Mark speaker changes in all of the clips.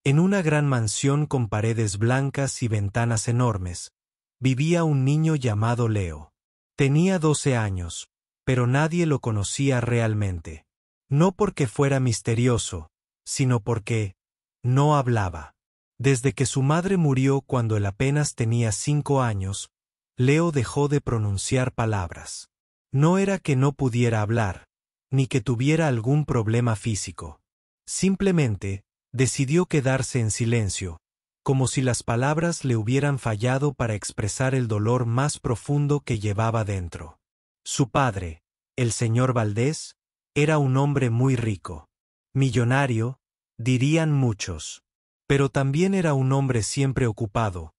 Speaker 1: En una gran mansión con paredes blancas y ventanas enormes, vivía un niño llamado Leo. Tenía 12 años, pero nadie lo conocía realmente. No porque fuera misterioso, sino porque no hablaba. Desde que su madre murió cuando él apenas tenía 5 años, Leo dejó de pronunciar palabras. No era que no pudiera hablar, ni que tuviera algún problema físico. Simplemente, decidió quedarse en silencio, como si las palabras le hubieran fallado para expresar el dolor más profundo que llevaba dentro. Su padre, el señor Valdés, era un hombre muy rico. Millonario, dirían muchos. Pero también era un hombre siempre ocupado,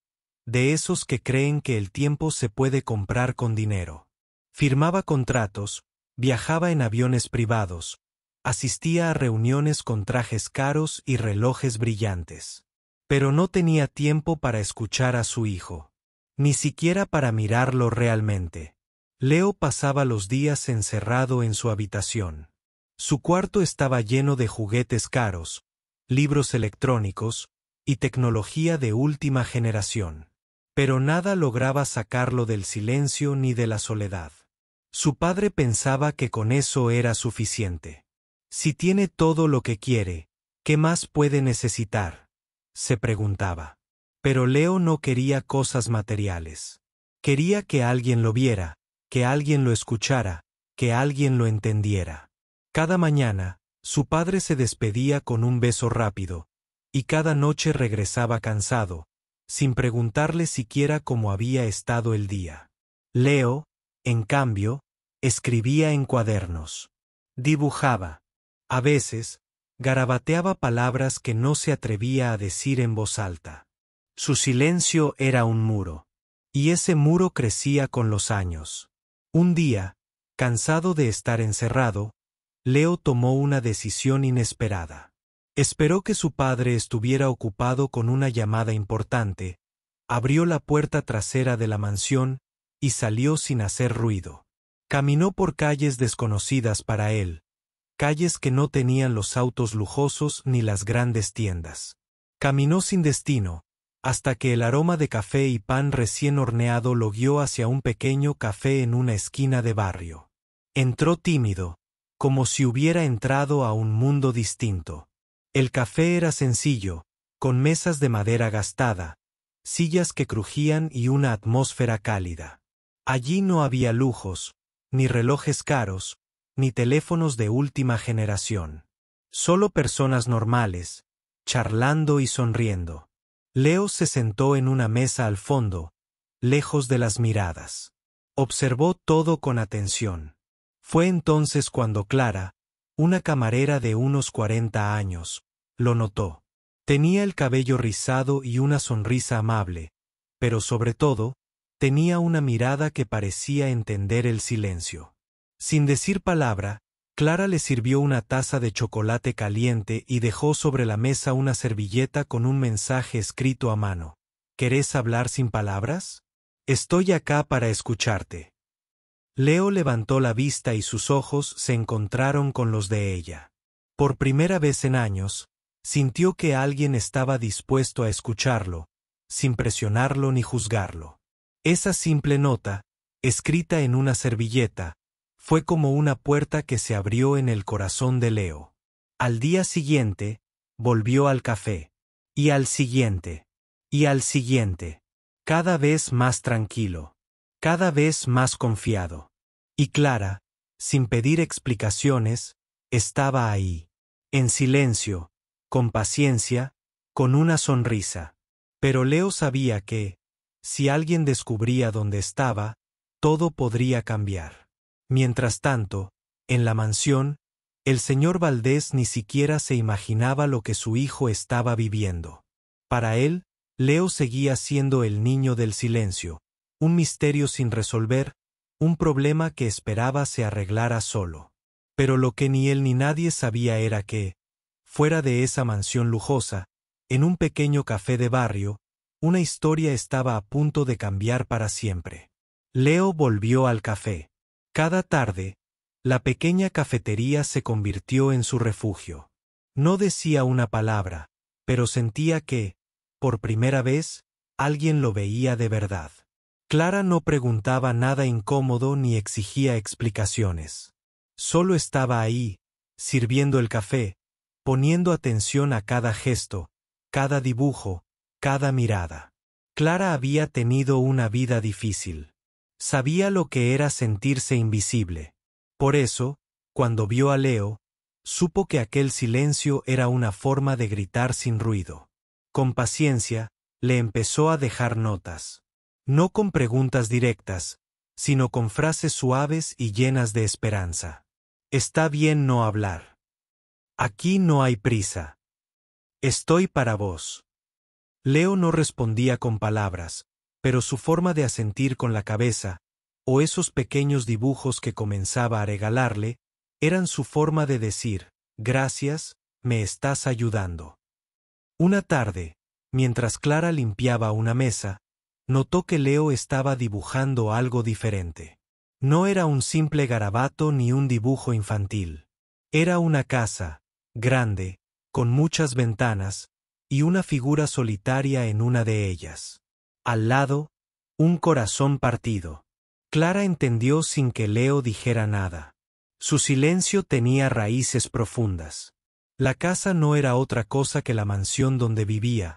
Speaker 1: de esos que creen que el tiempo se puede comprar con dinero. Firmaba contratos, viajaba en aviones privados, asistía a reuniones con trajes caros y relojes brillantes. Pero no tenía tiempo para escuchar a su hijo, ni siquiera para mirarlo realmente. Leo pasaba los días encerrado en su habitación. Su cuarto estaba lleno de juguetes caros, libros electrónicos y tecnología de última generación. Pero nada lograba sacarlo del silencio ni de la soledad. Su padre pensaba que con eso era suficiente. Si tiene todo lo que quiere, ¿qué más puede necesitar?, se preguntaba. Pero Leo no quería cosas materiales. Quería que alguien lo viera, que alguien lo escuchara, que alguien lo entendiera. Cada mañana, su padre se despedía con un beso rápido, y cada noche regresaba cansado, sin preguntarle siquiera cómo había estado el día. Leo, en cambio, escribía en cuadernos. Dibujaba. A veces, garabateaba palabras que no se atrevía a decir en voz alta. Su silencio era un muro. Y ese muro crecía con los años. Un día, cansado de estar encerrado, Leo tomó una decisión inesperada. Esperó que su padre estuviera ocupado con una llamada importante, abrió la puerta trasera de la mansión y salió sin hacer ruido. Caminó por calles desconocidas para él, calles que no tenían los autos lujosos ni las grandes tiendas. Caminó sin destino, hasta que el aroma de café y pan recién horneado lo guió hacia un pequeño café en una esquina de barrio. Entró tímido, como si hubiera entrado a un mundo distinto. El café era sencillo, con mesas de madera gastada, sillas que crujían y una atmósfera cálida. Allí no había lujos, ni relojes caros, ni teléfonos de última generación. Solo personas normales, charlando y sonriendo. Leo se sentó en una mesa al fondo, lejos de las miradas. Observó todo con atención. Fue entonces cuando Clara, una camarera de unos 40 años, lo notó. Tenía el cabello rizado y una sonrisa amable, pero sobre todo, tenía una mirada que parecía entender el silencio. Sin decir palabra, Clara le sirvió una taza de chocolate caliente y dejó sobre la mesa una servilleta con un mensaje escrito a mano. ¿Querés hablar sin palabras? Estoy acá para escucharte. Leo levantó la vista y sus ojos se encontraron con los de ella. Por primera vez en años, sintió que alguien estaba dispuesto a escucharlo, sin presionarlo ni juzgarlo. Esa simple nota, escrita en una servilleta, fue como una puerta que se abrió en el corazón de Leo. Al día siguiente, volvió al café. Y al siguiente. Y al siguiente. Cada vez más tranquilo. Cada vez más confiado. Y Clara, sin pedir explicaciones, estaba ahí. En silencio, con paciencia, con una sonrisa. Pero Leo sabía que, si alguien descubría dónde estaba, todo podría cambiar. Mientras tanto, en la mansión, el señor Valdés ni siquiera se imaginaba lo que su hijo estaba viviendo. Para él, Leo seguía siendo el niño del silencio, un misterio sin resolver, un problema que esperaba se arreglara solo. Pero lo que ni él ni nadie sabía era que, fuera de esa mansión lujosa, en un pequeño café de barrio, una historia estaba a punto de cambiar para siempre. Leo volvió al café. Cada tarde, la pequeña cafetería se convirtió en su refugio. No decía una palabra, pero sentía que, por primera vez, alguien lo veía de verdad. Clara no preguntaba nada incómodo ni exigía explicaciones. Solo estaba ahí, sirviendo el café, poniendo atención a cada gesto, cada dibujo, cada mirada. Clara había tenido una vida difícil. Sabía lo que era sentirse invisible. Por eso, cuando vio a Leo, supo que aquel silencio era una forma de gritar sin ruido. Con paciencia, le empezó a dejar notas. No con preguntas directas, sino con frases suaves y llenas de esperanza. Está bien no hablar. Aquí no hay prisa. Estoy para vos. Leo no respondía con palabras, pero su forma de asentir con la cabeza, o esos pequeños dibujos que comenzaba a regalarle, eran su forma de decir, gracias, me estás ayudando. Una tarde, mientras Clara limpiaba una mesa, notó que Leo estaba dibujando algo diferente. No era un simple garabato ni un dibujo infantil. Era una casa, grande, con muchas ventanas, y una figura solitaria en una de ellas. Al lado, un corazón partido. Clara entendió sin que Leo dijera nada. Su silencio tenía raíces profundas. La casa no era otra cosa que la mansión donde vivía,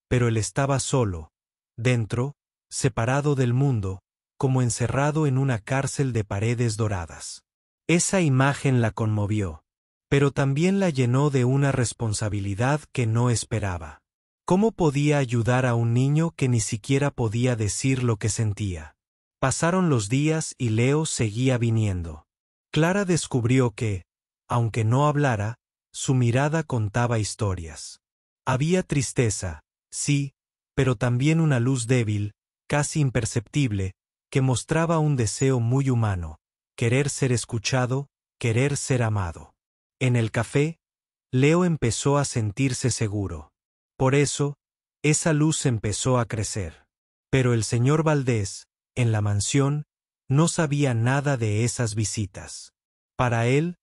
Speaker 1: pero él estaba solo, dentro, separado del mundo, como encerrado en una cárcel de paredes doradas. Esa imagen la conmovió, pero también la llenó de una responsabilidad que no esperaba. ¿Cómo podía ayudar a un niño que ni siquiera podía decir lo que sentía? Pasaron los días y Leo seguía viniendo. Clara descubrió que, aunque no hablara, su mirada contaba historias. Había tristeza, sí, pero también una luz débil, casi imperceptible, que mostraba un deseo muy humano, querer ser escuchado, querer ser amado. En el café, Leo empezó a sentirse seguro. Por eso, esa luz empezó a crecer. Pero el señor Valdés, en la mansión, no sabía nada de esas visitas. Para él,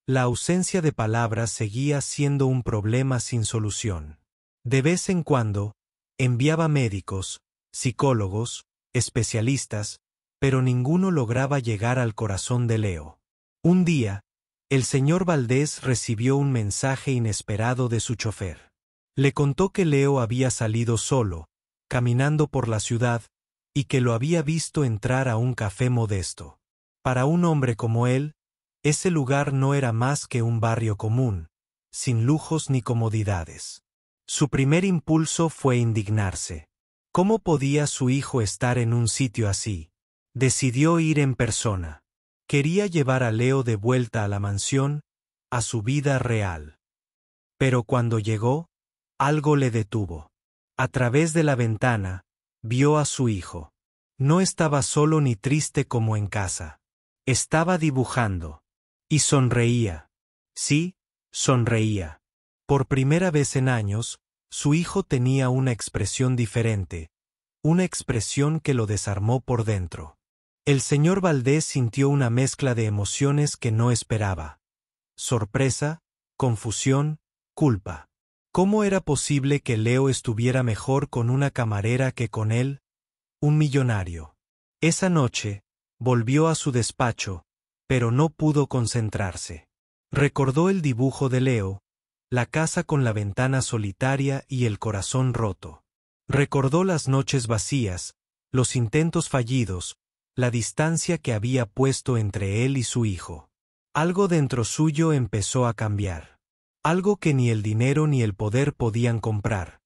Speaker 1: la ausencia de palabras seguía siendo un problema sin solución. De vez en cuando, enviaba médicos, psicólogos, especialistas, pero ninguno lograba llegar al corazón de Leo. Un día, el señor Valdés recibió un mensaje inesperado de su chofer. Le contó que Leo había salido solo, caminando por la ciudad, y que lo había visto entrar a un café modesto. Para un hombre como él, ese lugar no era más que un barrio común, sin lujos ni comodidades. Su primer impulso fue indignarse. ¿Cómo podía su hijo estar en un sitio así? Decidió ir en persona. Quería llevar a Leo de vuelta a la mansión, a su vida real. Pero cuando llegó, algo le detuvo. A través de la ventana, vio a su hijo. No estaba solo ni triste como en casa. Estaba dibujando. Y sonreía. Sí, sonreía. Por primera vez en años, su hijo tenía una expresión diferente, una expresión que lo desarmó por dentro. El señor Valdés sintió una mezcla de emociones que no esperaba. Sorpresa, confusión, culpa. ¿Cómo era posible que Leo estuviera mejor con una camarera que con él, un millonario? Esa noche, volvió a su despacho, pero no pudo concentrarse. Recordó el dibujo de Leo, la casa con la ventana solitaria y el corazón roto. Recordó las noches vacías, los intentos fallidos, la distancia que había puesto entre él y su hijo. Algo dentro suyo empezó a cambiar. Algo que ni el dinero ni el poder podían comprar.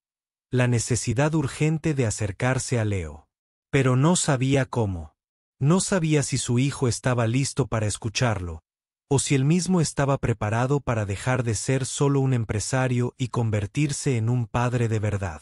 Speaker 1: La necesidad urgente de acercarse a Leo. Pero no sabía cómo. No sabía si su hijo estaba listo para escucharlo, o si él mismo estaba preparado para dejar de ser solo un empresario y convertirse en un padre de verdad.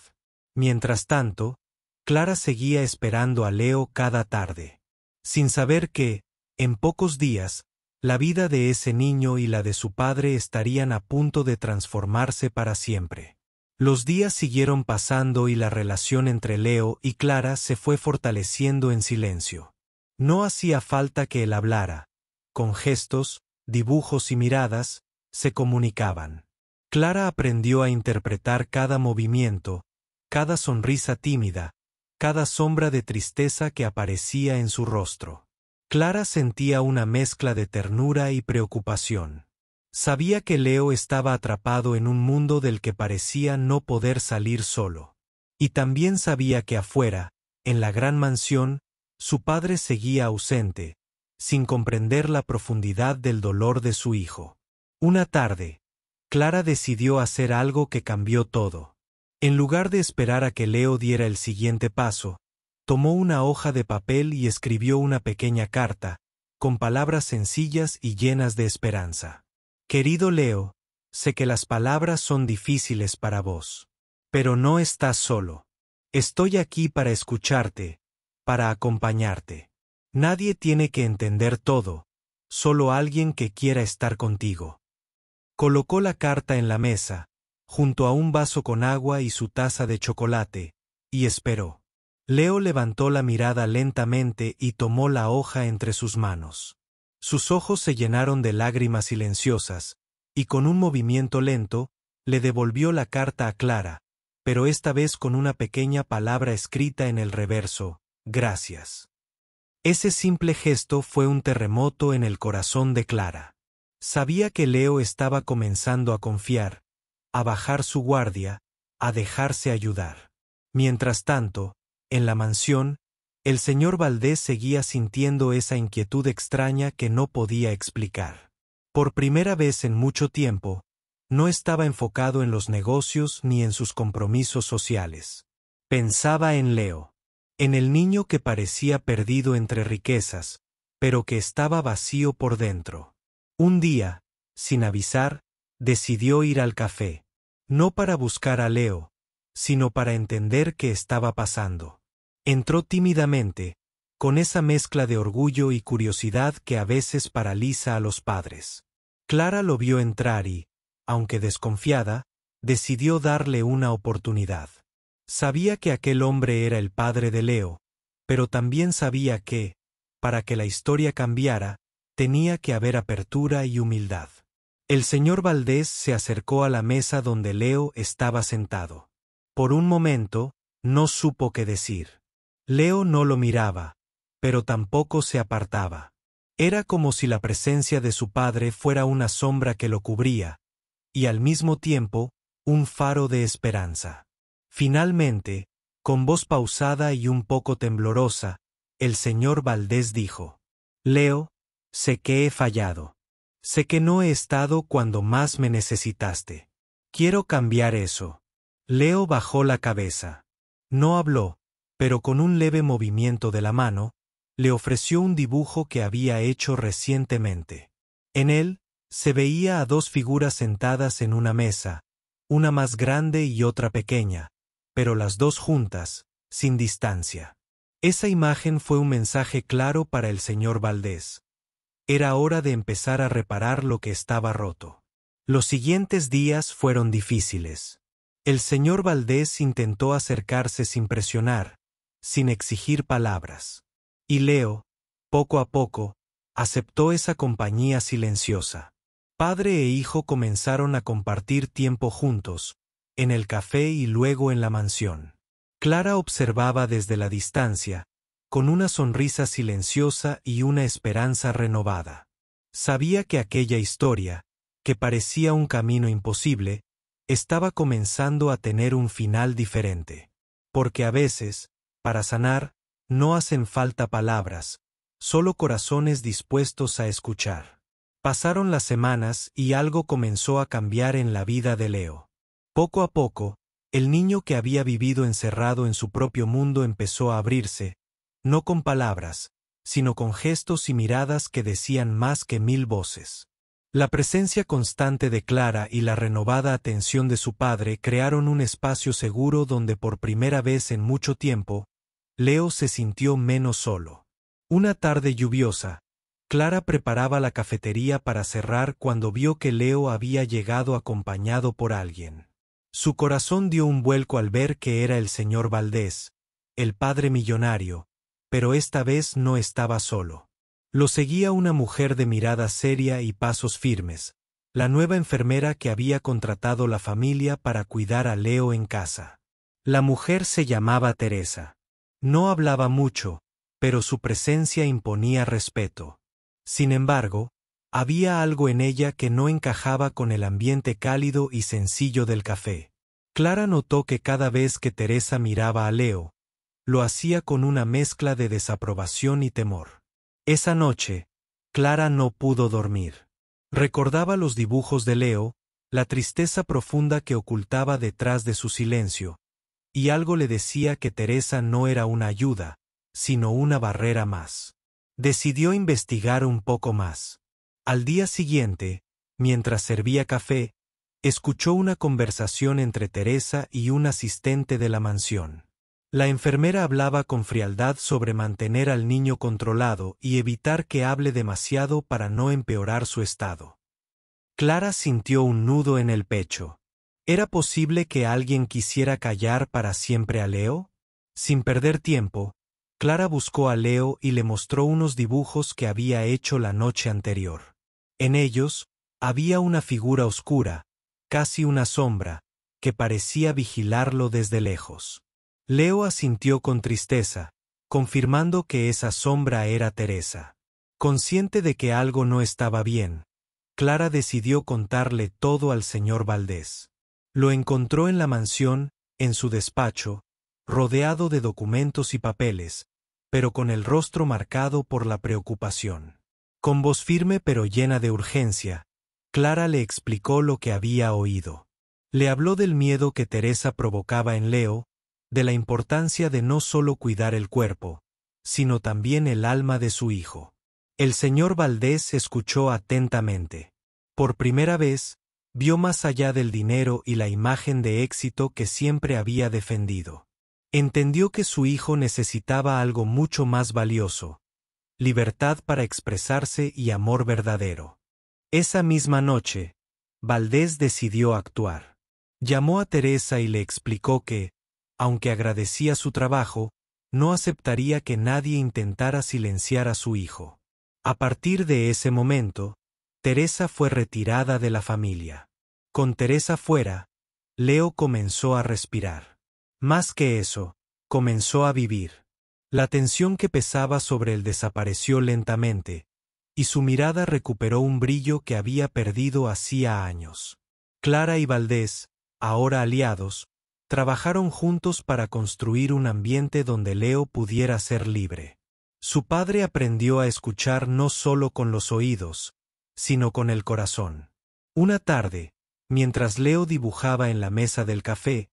Speaker 1: Mientras tanto, Clara seguía esperando a Leo cada tarde, sin saber que, en pocos días, la vida de ese niño y la de su padre estarían a punto de transformarse para siempre. Los días siguieron pasando y la relación entre Leo y Clara se fue fortaleciendo en silencio. No hacía falta que él hablara. Con gestos, dibujos y miradas, se comunicaban. Clara aprendió a interpretar cada movimiento, cada sonrisa tímida, cada sombra de tristeza que aparecía en su rostro. Clara sentía una mezcla de ternura y preocupación. Sabía que Leo estaba atrapado en un mundo del que parecía no poder salir solo. Y también sabía que afuera, en la gran mansión, su padre seguía ausente, sin comprender la profundidad del dolor de su hijo. Una tarde, Clara decidió hacer algo que cambió todo. En lugar de esperar a que Leo diera el siguiente paso, tomó una hoja de papel y escribió una pequeña carta, con palabras sencillas y llenas de esperanza. Querido Leo, sé que las palabras son difíciles para vos. Pero no estás solo. Estoy aquí para escucharte, para acompañarte. Nadie tiene que entender todo, solo alguien que quiera estar contigo. Colocó la carta en la mesa, junto a un vaso con agua y su taza de chocolate, y esperó. Leo levantó la mirada lentamente y tomó la hoja entre sus manos. Sus ojos se llenaron de lágrimas silenciosas, y con un movimiento lento, le devolvió la carta a Clara, pero esta vez con una pequeña palabra escrita en el reverso: gracias. Ese simple gesto fue un terremoto en el corazón de Clara. Sabía que Leo estaba comenzando a confiar, a bajar su guardia, a dejarse ayudar. Mientras tanto, en la mansión, el señor Valdés seguía sintiendo esa inquietud extraña que no podía explicar. Por primera vez en mucho tiempo, no estaba enfocado en los negocios ni en sus compromisos sociales. Pensaba en Leo, en el niño que parecía perdido entre riquezas, pero que estaba vacío por dentro. Un día, sin avisar, decidió ir al café, no para buscar a Leo, sino para entender qué estaba pasando. Entró tímidamente, con esa mezcla de orgullo y curiosidad que a veces paraliza a los padres. Clara lo vio entrar y, aunque desconfiada, decidió darle una oportunidad. Sabía que aquel hombre era el padre de Leo, pero también sabía que, para que la historia cambiara, tenía que haber apertura y humildad. El señor Valdés se acercó a la mesa donde Leo estaba sentado. Por un momento, no supo qué decir. Leo no lo miraba, pero tampoco se apartaba. Era como si la presencia de su padre fuera una sombra que lo cubría, y al mismo tiempo, un faro de esperanza. Finalmente, con voz pausada y un poco temblorosa, el señor Valdés dijo: Leo, sé que he fallado. Sé que no he estado cuando más me necesitaste. Quiero cambiar eso. Leo bajó la cabeza. No habló, pero con un leve movimiento de la mano, le ofreció un dibujo que había hecho recientemente. En él, se veía a dos figuras sentadas en una mesa, una más grande y otra pequeña, pero las dos juntas, sin distancia. Esa imagen fue un mensaje claro para el señor Valdés. Era hora de empezar a reparar lo que estaba roto. Los siguientes días fueron difíciles. El señor Valdés intentó acercarse sin presionar, sin exigir palabras. Y Leo, poco a poco, aceptó esa compañía silenciosa. Padre e hijo comenzaron a compartir tiempo juntos, en el café y luego en la mansión. Clara observaba desde la distancia, con una sonrisa silenciosa y una esperanza renovada. Sabía que aquella historia, que parecía un camino imposible, estaba comenzando a tener un final diferente. Porque a veces, para sanar, no hacen falta palabras, solo corazones dispuestos a escuchar. Pasaron las semanas y algo comenzó a cambiar en la vida de Leo. Poco a poco, el niño que había vivido encerrado en su propio mundo empezó a abrirse, no con palabras, sino con gestos y miradas que decían más que 1000 voces. La presencia constante de Clara y la renovada atención de su padre crearon un espacio seguro donde por primera vez en mucho tiempo, Leo se sintió menos solo. Una tarde lluviosa, Clara preparaba la cafetería para cerrar cuando vio que Leo había llegado acompañado por alguien. Su corazón dio un vuelco al ver que era el señor Valdés, el padre millonario, pero esta vez no estaba solo. Lo seguía una mujer de mirada seria y pasos firmes, la nueva enfermera que había contratado la familia para cuidar a Leo en casa. La mujer se llamaba Teresa. No hablaba mucho, pero su presencia imponía respeto. Sin embargo, había algo en ella que no encajaba con el ambiente cálido y sencillo del café. Clara notó que cada vez que Teresa miraba a Leo, lo hacía con una mezcla de desaprobación y temor. Esa noche, Clara no pudo dormir. Recordaba los dibujos de Leo, la tristeza profunda que ocultaba detrás de su silencio, y algo le decía que Teresa no era una ayuda, sino una barrera más. Decidió investigar un poco más. Al día siguiente, mientras servía café, escuchó una conversación entre Teresa y un asistente de la mansión. La enfermera hablaba con frialdad sobre mantener al niño controlado y evitar que hable demasiado para no empeorar su estado. Clara sintió un nudo en el pecho. ¿Era posible que alguien quisiera callar para siempre a Leo? Sin perder tiempo, Clara buscó a Leo y le mostró unos dibujos que había hecho la noche anterior. En ellos, había una figura oscura, casi una sombra, que parecía vigilarlo desde lejos. Leo asintió con tristeza, confirmando que esa sombra era Teresa. Consciente de que algo no estaba bien, Clara decidió contarle todo al señor Valdés. Lo encontró en la mansión, en su despacho, rodeado de documentos y papeles, pero con el rostro marcado por la preocupación. Con voz firme pero llena de urgencia, Clara le explicó lo que había oído. Le habló del miedo que Teresa provocaba en Leo, de la importancia de no solo cuidar el cuerpo, sino también el alma de su hijo. El señor Valdés escuchó atentamente. Por primera vez, vio más allá del dinero y la imagen de éxito que siempre había defendido. Entendió que su hijo necesitaba algo mucho más valioso: libertad para expresarse y amor verdadero. Esa misma noche, Valdés decidió actuar. Llamó a Teresa y le explicó que, aunque agradecía su trabajo, no aceptaría que nadie intentara silenciar a su hijo. A partir de ese momento, Teresa fue retirada de la familia. Con Teresa fuera, Leo comenzó a respirar. Más que eso, comenzó a vivir. La tensión que pesaba sobre él desapareció lentamente, y su mirada recuperó un brillo que había perdido hacía años. Clara y Valdés, ahora aliados, trabajaron juntos para construir un ambiente donde Leo pudiera ser libre. Su padre aprendió a escuchar no solo con los oídos, sino con el corazón. Una tarde, mientras Leo dibujaba en la mesa del café,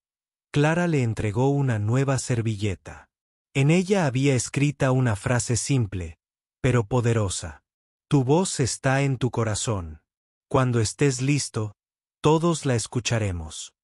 Speaker 1: Clara le entregó una nueva servilleta. En ella había escrita una frase simple, pero poderosa: «Tu voz está en tu corazón. Cuando estés listo, todos la escucharemos».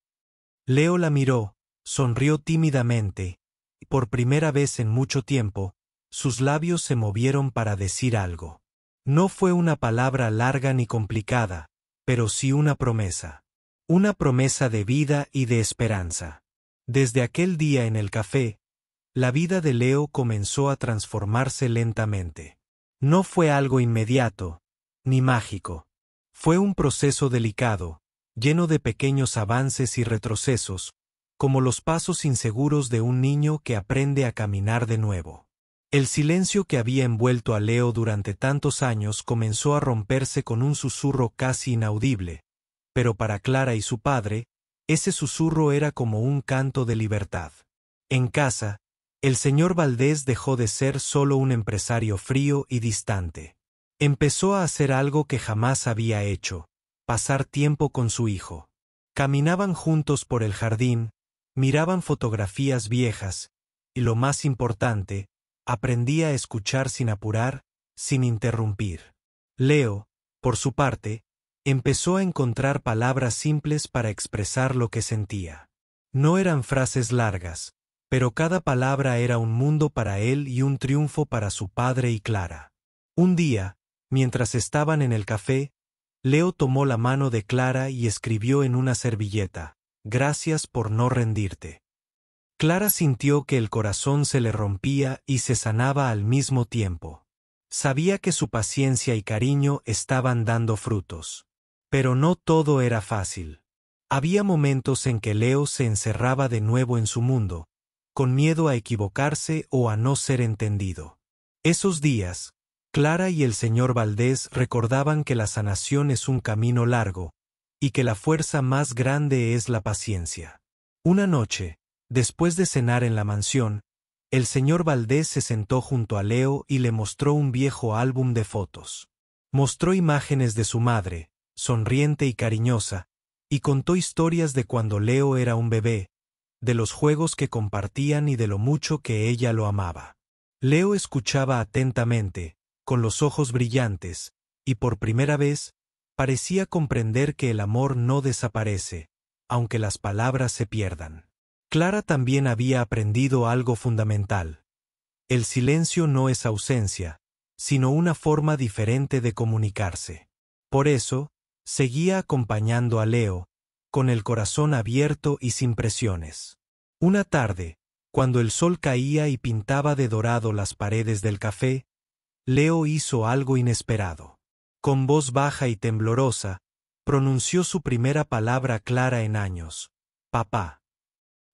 Speaker 1: Leo la miró, sonrió tímidamente, y por primera vez en mucho tiempo, sus labios se movieron para decir algo. No fue una palabra larga ni complicada, pero sí una promesa. Una promesa de vida y de esperanza. Desde aquel día en el café, la vida de Leo comenzó a transformarse lentamente. No fue algo inmediato, ni mágico. Fue un proceso delicado, lleno de pequeños avances y retrocesos, como los pasos inseguros de un niño que aprende a caminar de nuevo. El silencio que había envuelto a Leo durante tantos años comenzó a romperse con un susurro casi inaudible, pero para Clara y su padre, ese susurro era como un canto de libertad. En casa, el señor Valdés dejó de ser solo un empresario frío y distante. Empezó a hacer algo que jamás había hecho: pasar tiempo con su hijo. Caminaban juntos por el jardín, miraban fotografías viejas, y lo más importante, aprendía a escuchar sin apurar, sin interrumpir. Leo, por su parte, empezó a encontrar palabras simples para expresar lo que sentía. No eran frases largas, pero cada palabra era un mundo para él y un triunfo para su padre y Clara. Un día, mientras estaban en el café, Leo tomó la mano de Clara y escribió en una servilleta: «Gracias por no rendirte». Clara sintió que el corazón se le rompía y se sanaba al mismo tiempo. Sabía que su paciencia y cariño estaban dando frutos. Pero no todo era fácil. Había momentos en que Leo se encerraba de nuevo en su mundo, con miedo a equivocarse o a no ser entendido. Esos días, Clara y el señor Valdés recordaban que la sanación es un camino largo, y que la fuerza más grande es la paciencia. Una noche, después de cenar en la mansión, el señor Valdés se sentó junto a Leo y le mostró un viejo álbum de fotos. Mostró imágenes de su madre, sonriente y cariñosa, y contó historias de cuando Leo era un bebé, de los juegos que compartían y de lo mucho que ella lo amaba. Leo escuchaba atentamente, con los ojos brillantes, y por primera vez, parecía comprender que el amor no desaparece, aunque las palabras se pierdan. Clara también había aprendido algo fundamental. El silencio no es ausencia, sino una forma diferente de comunicarse. Por eso, seguía acompañando a Leo, con el corazón abierto y sin presiones. Una tarde, cuando el sol caía y pintaba de dorado las paredes del café, Leo hizo algo inesperado. Con voz baja y temblorosa, pronunció su primera palabra clara en años: papá.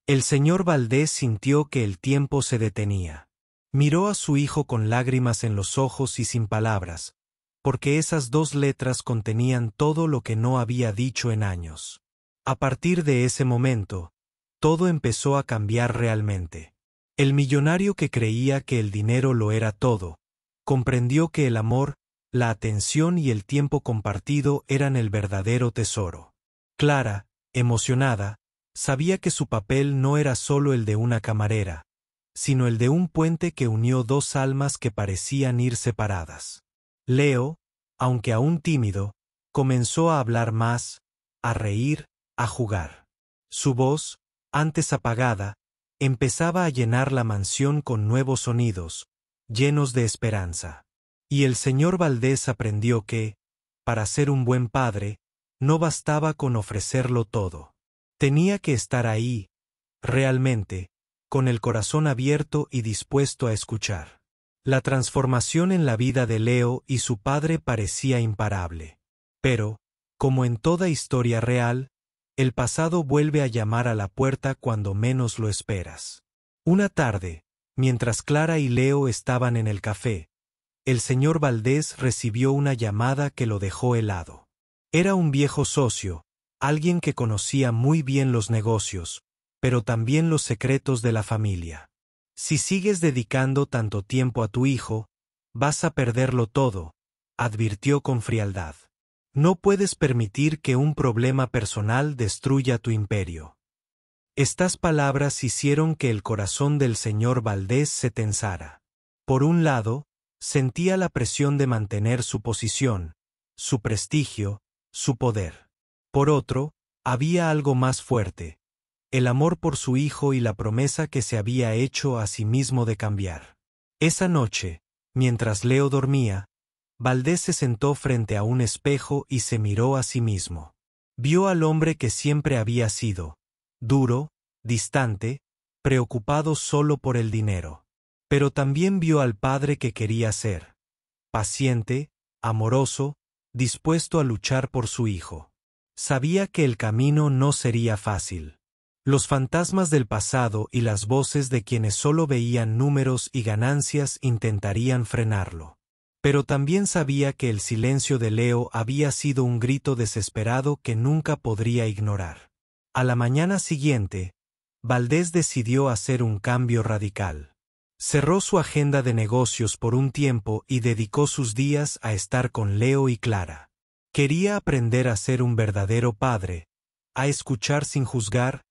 Speaker 1: El señor Valdés sintió que el tiempo se detenía. Miró a su hijo con lágrimas en los ojos y sin palabras, porque esas dos letras contenían todo lo que no había dicho en años. A partir de ese momento, todo empezó a cambiar realmente. El millonario que creía que el dinero lo era todo, comprendió que el amor, la atención y el tiempo compartido eran el verdadero tesoro. Clara, emocionada, sabía que su papel no era solo el de una camarera, sino el de un puente que unió dos almas que parecían ir separadas. Leo, aunque aún tímido, comenzó a hablar más, a reír, a jugar. Su voz, antes apagada, empezaba a llenar la mansión con nuevos sonidos, llenos de esperanza. Y el señor Valdés aprendió que, para ser un buen padre, no bastaba con ofrecerlo todo. Tenía que estar ahí, realmente, con el corazón abierto y dispuesto a escuchar. La transformación en la vida de Leo y su padre parecía imparable. Pero, como en toda historia real, el pasado vuelve a llamar a la puerta cuando menos lo esperas. Una tarde, mientras Clara y Leo estaban en el café, el señor Valdés recibió una llamada que lo dejó helado. Era un viejo socio, alguien que conocía muy bien los negocios, pero también los secretos de la familia. Si sigues dedicando tanto tiempo a tu hijo, vas a perderlo todo, advirtió con frialdad. No puedes permitir que un problema personal destruya tu imperio. Estas palabras hicieron que el corazón del señor Valdés se tensara. Por un lado, sentía la presión de mantener su posición, su prestigio, su poder. Por otro, había algo más fuerte: el amor por su hijo y la promesa que se había hecho a sí mismo de cambiar. Esa noche, mientras Leo dormía, Valdés se sentó frente a un espejo y se miró a sí mismo. Vio al hombre que siempre había sido: duro, distante, preocupado solo por el dinero. Pero también vio al padre que quería ser: paciente, amoroso, dispuesto a luchar por su hijo. Sabía que el camino no sería fácil. Los fantasmas del pasado y las voces de quienes solo veían números y ganancias intentarían frenarlo. Pero también sabía que el silencio de Leo había sido un grito desesperado que nunca podría ignorar. A la mañana siguiente, Valdés decidió hacer un cambio radical. Cerró su agenda de negocios por un tiempo y dedicó sus días a estar con Leo y Clara. Quería aprender a ser un verdadero padre, a escuchar sin juzgar,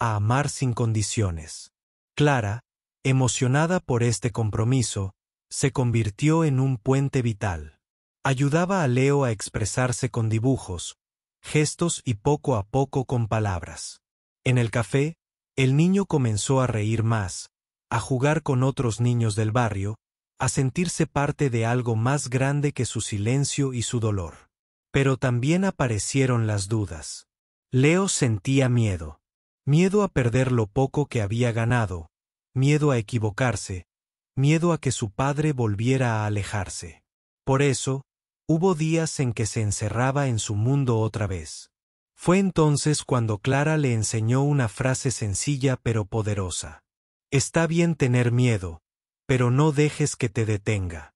Speaker 1: a amar sin condiciones. Clara, emocionada por este compromiso, se convirtió en un puente vital. Ayudaba a Leo a expresarse con dibujos, gestos y poco a poco con palabras. En el café, el niño comenzó a reír más, a jugar con otros niños del barrio, a sentirse parte de algo más grande que su silencio y su dolor. Pero también aparecieron las dudas. Leo sentía miedo. Miedo a perder lo poco que había ganado, miedo a equivocarse, miedo a que su padre volviera a alejarse. Por eso, Hubo días en que se encerraba en su mundo otra vez. Fue entonces cuando Clara le enseñó una frase sencilla pero poderosa. Está bien tener miedo, pero no dejes que te detenga.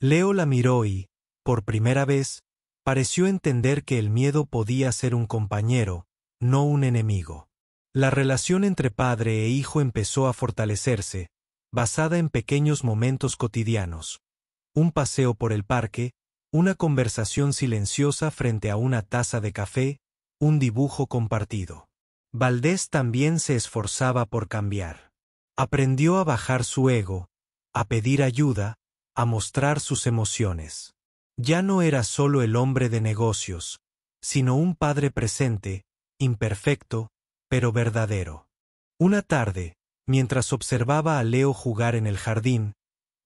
Speaker 1: Leo la miró y, por primera vez, pareció entender que el miedo podía ser un compañero, no un enemigo. La relación entre padre e hijo empezó a fortalecerse, basada en pequeños momentos cotidianos. Un paseo por el parque, una conversación silenciosa frente a una taza de café, un dibujo compartido. Valdés también se esforzaba por cambiar. Aprendió a bajar su ego, a pedir ayuda, a mostrar sus emociones. Ya no era solo el hombre de negocios, sino un padre presente, imperfecto, pero verdadero. Una tarde, mientras observaba a Leo jugar en el jardín,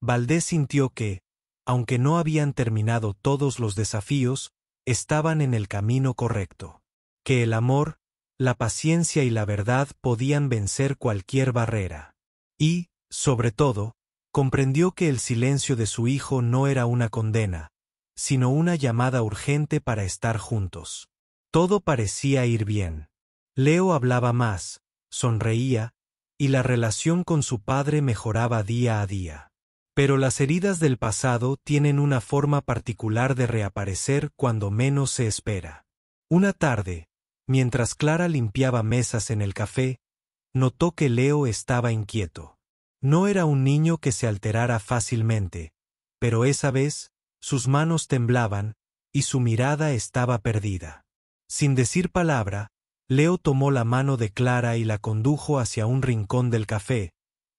Speaker 1: Valdés sintió que, aunque no habían terminado todos los desafíos, estaban en el camino correcto. Que el amor, la paciencia y la verdad podían vencer cualquier barrera. Y, sobre todo, comprendió que el silencio de su hijo no era una condena, sino una llamada urgente para estar juntos. Todo parecía ir bien. Leo hablaba más, sonreía, y la relación con su padre mejoraba día a día. Pero las heridas del pasado tienen una forma particular de reaparecer cuando menos se espera. Una tarde, mientras Clara limpiaba mesas en el café, notó que Leo estaba inquieto. No era un niño que se alterara fácilmente, pero esa vez, sus manos temblaban, y su mirada estaba perdida. Sin decir palabra, Leo tomó la mano de Clara y la condujo hacia un rincón del café,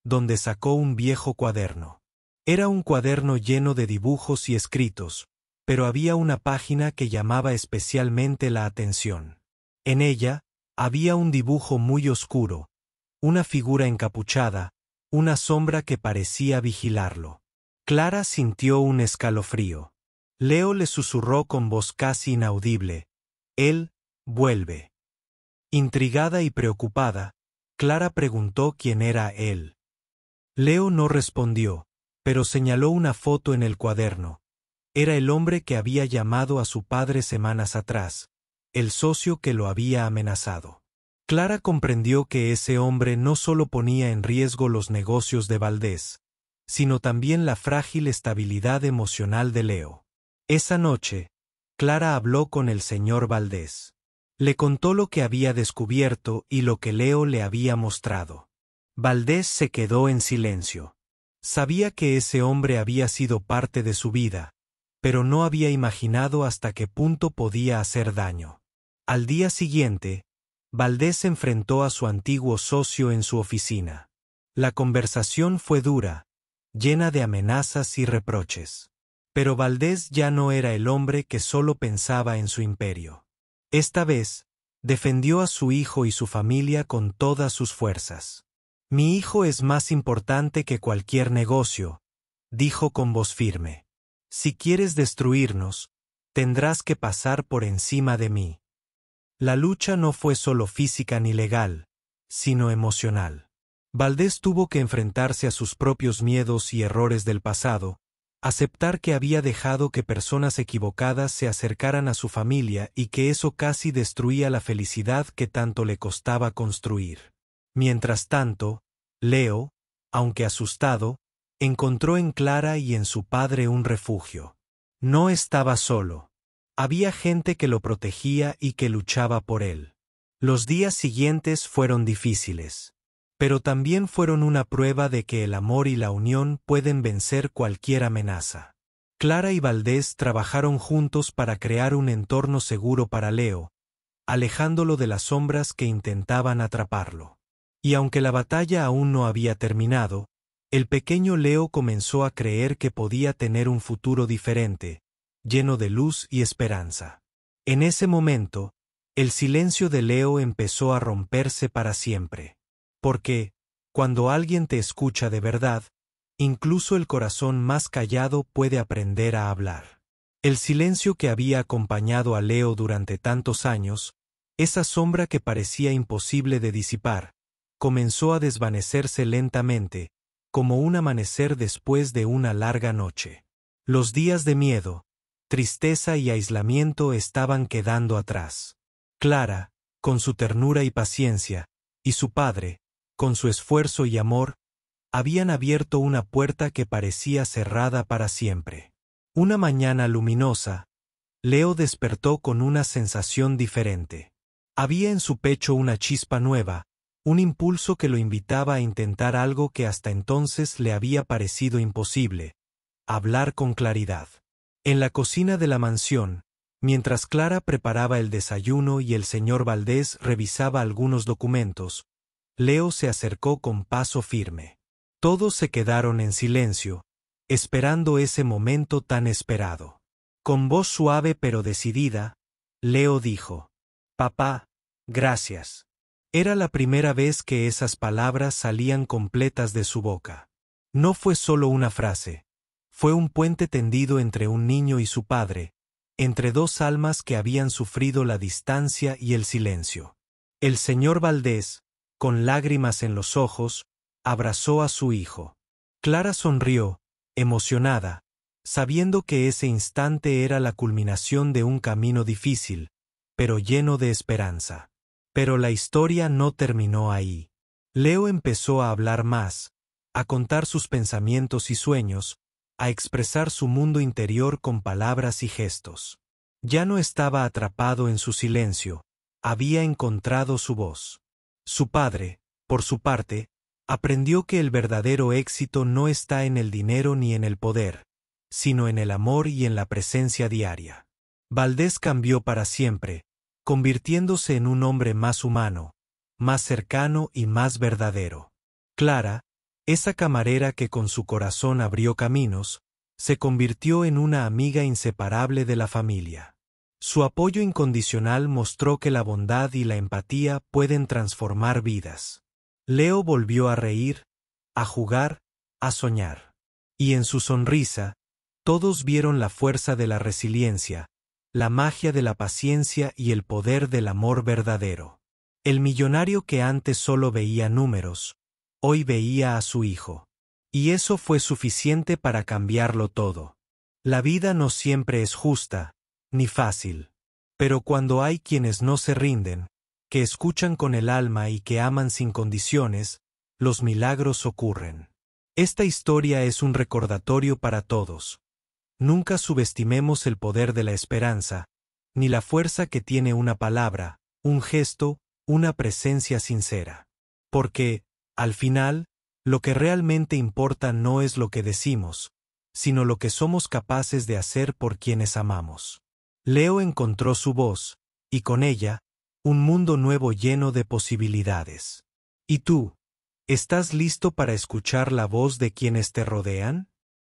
Speaker 1: donde sacó un viejo cuaderno. Era un cuaderno lleno de dibujos y escritos, pero había una página que llamaba especialmente la atención. En ella, había un dibujo muy oscuro, una figura encapuchada, una sombra que parecía vigilarlo. Clara sintió un escalofrío. Leo le susurró con voz casi inaudible: «Él vuelve». Intrigada y preocupada, Clara preguntó quién era él. Leo no respondió, pero señaló una foto en el cuaderno. Era el hombre que había llamado a su padre semanas atrás, el socio que lo había amenazado. Clara comprendió que ese hombre no solo ponía en riesgo los negocios de Valdés, sino también la frágil estabilidad emocional de Leo. Esa noche, Clara habló con el señor Valdés. Le contó lo que había descubierto y lo que Leo le había mostrado. Valdés se quedó en silencio. Sabía que ese hombre había sido parte de su vida, pero no había imaginado hasta qué punto podía hacer daño. Al día siguiente, Valdés enfrentó a su antiguo socio en su oficina. La conversación fue dura, llena de amenazas y reproches. Pero Valdés ya no era el hombre que solo pensaba en su imperio. Esta vez, defendió a su hijo y su familia con todas sus fuerzas. «Mi hijo es más importante que cualquier negocio», dijo con voz firme. «Si quieres destruirnos, tendrás que pasar por encima de mí». La lucha no fue solo física ni legal, sino emocional. Valdés tuvo que enfrentarse a sus propios miedos y errores del pasado, aceptar que había dejado que personas equivocadas se acercaran a su familia y que eso casi destruía la felicidad que tanto le costaba construir. Mientras tanto, Leo, aunque asustado, encontró en Clara y en su padre un refugio. No estaba solo. Había gente que lo protegía y que luchaba por él. Los días siguientes fueron difíciles, pero también fueron una prueba de que el amor y la unión pueden vencer cualquier amenaza. Clara y Valdés trabajaron juntos para crear un entorno seguro para Leo, alejándolo de las sombras que intentaban atraparlo. Y aunque la batalla aún no había terminado, el pequeño Leo comenzó a creer que podía tener un futuro diferente, lleno de luz y esperanza. En ese momento, el silencio de Leo empezó a romperse para siempre. Porque, cuando alguien te escucha de verdad, incluso el corazón más callado puede aprender a hablar. El silencio que había acompañado a Leo durante tantos años, esa sombra que parecía imposible de disipar, comenzó a desvanecerse lentamente, como un amanecer después de una larga noche. Los días de miedo, tristeza y aislamiento estaban quedando atrás. Clara, con su ternura y paciencia, y su padre, con su esfuerzo y amor, habían abierto una puerta que parecía cerrada para siempre. Una mañana luminosa, Leo despertó con una sensación diferente. Había en su pecho una chispa nueva, un impulso que lo invitaba a intentar algo que hasta entonces le había parecido imposible: hablar con claridad. En la cocina de la mansión, mientras Clara preparaba el desayuno y el señor Valdés revisaba algunos documentos, Leo se acercó con paso firme. Todos se quedaron en silencio, esperando ese momento tan esperado. Con voz suave pero decidida, Leo dijo: «Papá, gracias». Era la primera vez que esas palabras salían completas de su boca. No fue solo una frase, fue un puente tendido entre un niño y su padre, entre dos almas que habían sufrido la distancia y el silencio. El señor Valdés, con lágrimas en los ojos, abrazó a su hijo. Clara sonrió, emocionada, sabiendo que ese instante era la culminación de un camino difícil, pero lleno de esperanza. Pero la historia no terminó ahí. Leo empezó a hablar más, a contar sus pensamientos y sueños, a expresar su mundo interior con palabras y gestos. Ya no estaba atrapado en su silencio, había encontrado su voz. Su padre, por su parte, aprendió que el verdadero éxito no está en el dinero ni en el poder, sino en el amor y en la presencia diaria. Valdés cambió para siempre, convirtiéndose en un hombre más humano, más cercano y más verdadero. Clara, esa camarera que con su corazón abrió caminos, se convirtió en una amiga inseparable de la familia. Su apoyo incondicional mostró que la bondad y la empatía pueden transformar vidas. Leo volvió a reír, a jugar, a soñar. Y en su sonrisa, todos vieron la fuerza de la resiliencia, la magia de la paciencia y el poder del amor verdadero. El millonario que antes solo veía números, hoy veía a su hijo. Y eso fue suficiente para cambiarlo todo. La vida no siempre es justa, ni fácil. Pero cuando hay quienes no se rinden, que escuchan con el alma y que aman sin condiciones, los milagros ocurren. Esta historia es un recordatorio para todos. Nunca subestimemos el poder de la esperanza, ni la fuerza que tiene una palabra, un gesto, una presencia sincera. Porque, al final, lo que realmente importa no es lo que decimos, sino lo que somos capaces de hacer por quienes amamos. Leo encontró su voz, y con ella, un mundo nuevo lleno de posibilidades. ¿Y tú? ¿Estás listo para escuchar la voz de quienes te rodean?